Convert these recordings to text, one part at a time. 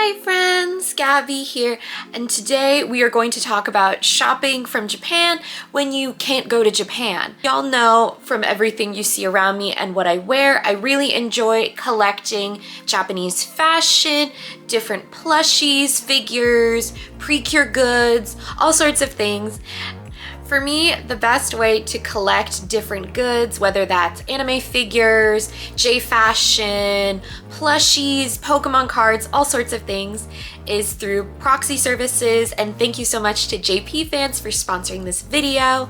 Hi friends, Gabby here, and today we are going to talk about shopping from Japan when you can't go to Japan. Y'all know from everything you see around me and what I wear, I really enjoy collecting Japanese fashion, different plushies, figures, precure goods, all sorts of things. For me, the best way to collect different goods, whether that's anime figures, jfashion, plushies, Pokemon cards, all sorts of things, is through proxy services. And thank you so much to jpfans for sponsoring this video.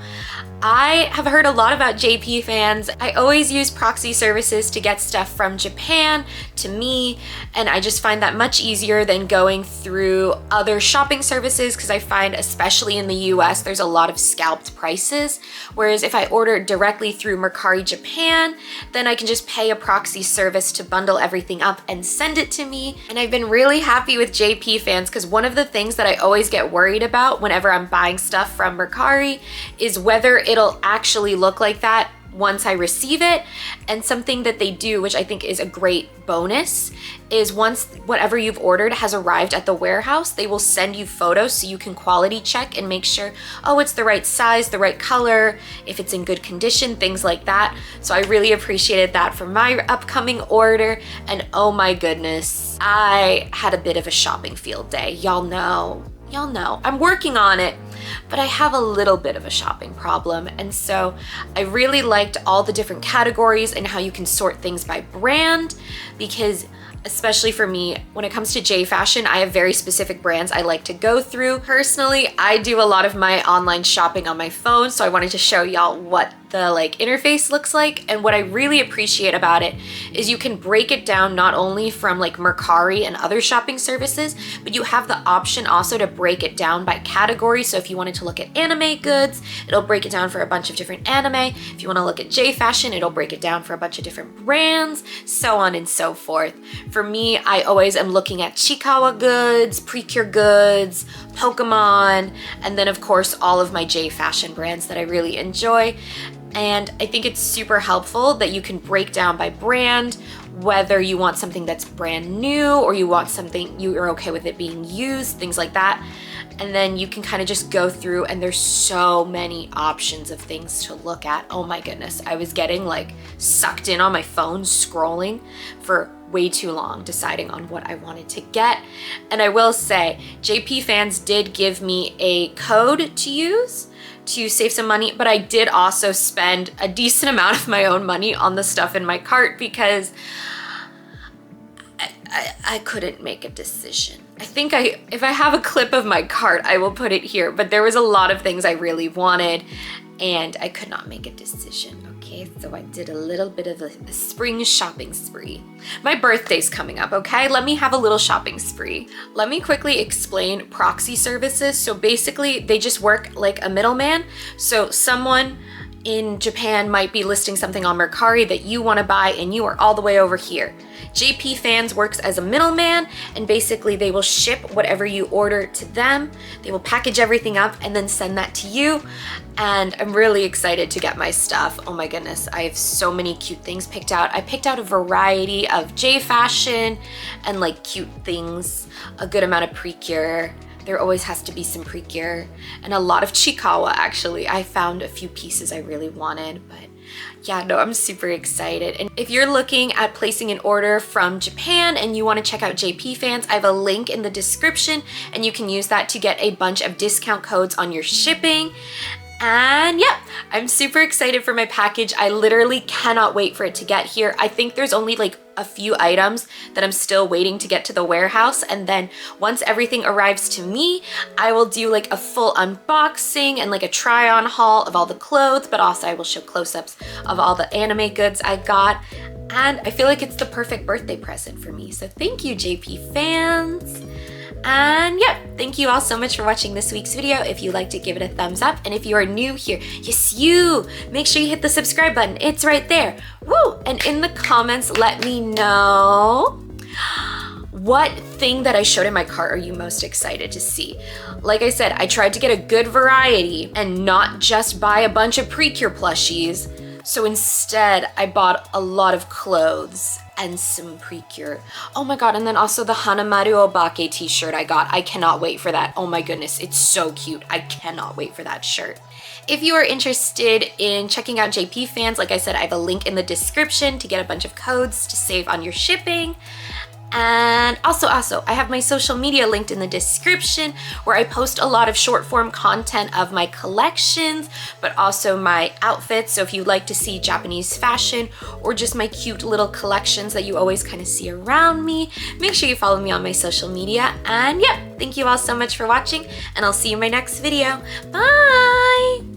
I have heard a lot about jpfans. I always use proxy services to get stuff from Japan to me, and I just find that much easier than going through other shopping services because I find, especially in the US, there's a lot of scalped prices. Whereas if I order directly through Mercari Japan, then I can just pay a proxy service to bundle everything up and send it to me. And I've been really happy with jpfans because one of the things that I always get worried about whenever I'm buying stuff from Mercari is whether it'll actually look like that once I receive it. And something that they do, which I think is a great bonus, is once whatever you've ordered has arrived at the warehouse, they will send you photos so you can quality check and make sure, oh, it's the right size, the right color, if it's in good condition, things like that. So I really appreciated that for my upcoming order. And oh my goodness, I had a bit of a shopping field day. Y'all know, I'm working on it, but I have a little bit of a shopping problem. And so I really liked all the different categories and how you can sort things by brand, because especially for me, when it comes to jfashion, I have very specific brands I like to go through. Personally, I do a lot of my online shopping on my phone, so I wanted to show y'all what the interface looks like. And what I really appreciate about it is you can break it down not only from Mercari and other shopping services, but you have the option also to break it down by category. So if you wanted to look at anime goods, it'll break it down for a bunch of different anime. If you want to look at jfashion, it'll break it down for a bunch of different brands, so on and so forth. For me, I always am looking at chiikawa goods, precure goods, Pokemon, and then of course all of my jfashion brands that I really enjoy. And I think it's super helpful that you can break down by brand, whether you want something that's brand new or you want something you're okay with it being used, things like that. And then you can kind of just go through, and there's so many options of things to look at. Oh my goodness, I was getting sucked in on my phone scrolling for way too long deciding on what I wanted to get. And I will say, jpfans did give me a code to use to save some money, but I did also spend a decent amount of my own money on the stuff in my cart because I couldn't make a decision. I think if I have a clip of my cart, I will put it here, but there was a lot of things I really wanted and I could not make a decision. Okay, so I did a little bit of a spring shopping spree. My birthday's coming up, okay? Let me have a little shopping spree. Let me quickly explain proxy services. So basically, they just work like a middleman. So someone in Japan might be listing something on Mercari that you want to buy and you are all the way over here. jpfans works as a middleman, and basically they will ship whatever you order to them. They will package everything up and then send that to you. And I'm really excited to get my stuff. Oh my goodness, I have so many cute things picked out. I picked out a variety of jfashion and cute things, a good amount of precure. There always has to be some precure, and a lot of chiikawa actually. I found a few pieces I really wanted, but yeah, no, I'm super excited. And if you're looking at placing an order from Japan and you want to check out jpfans, I have a link in the description and you can use that to get a bunch of discount codes on your shipping. And yeah, I'm super excited for my package. I literally cannot wait for it to get here. I think there's only a few items that I'm still waiting to get to the warehouse. And then once everything arrives to me, I will do a full unboxing and a try on haul of all the clothes, but also I will show close-ups of all the anime goods I got. And I feel like it's the perfect birthday present for me. So thank you, jpfans. And yeah, thank you all so much for watching this week's video. If you liked it, give it a thumbs up. And if you are new here, yes, you, make sure you hit the subscribe button. It's right there. Woo! And in the comments, let me know what thing that I showed in my cart are you most excited to see. Like I said, I tried to get a good variety and not just buy a bunch of precure plushies. So instead, I bought a lot of clothes and some precure. Oh my god, and then also the Hanamaru Obake t-shirt I got. I cannot wait for that. Oh my goodness, it's so cute. I cannot wait for that shirt. If you are interested in checking out jpfans, like I said, I have a link in the description to get a bunch of codes to save on your shipping. And also, I have my social media linked in the description where I post a lot of short form content of my collections, but also my outfits. So if you like to see Japanese fashion or just my cute little collections that you always kind of see around me, make sure you follow me on my social media. And yeah, thank you all so much for watching, and I'll see you in my next video. Bye!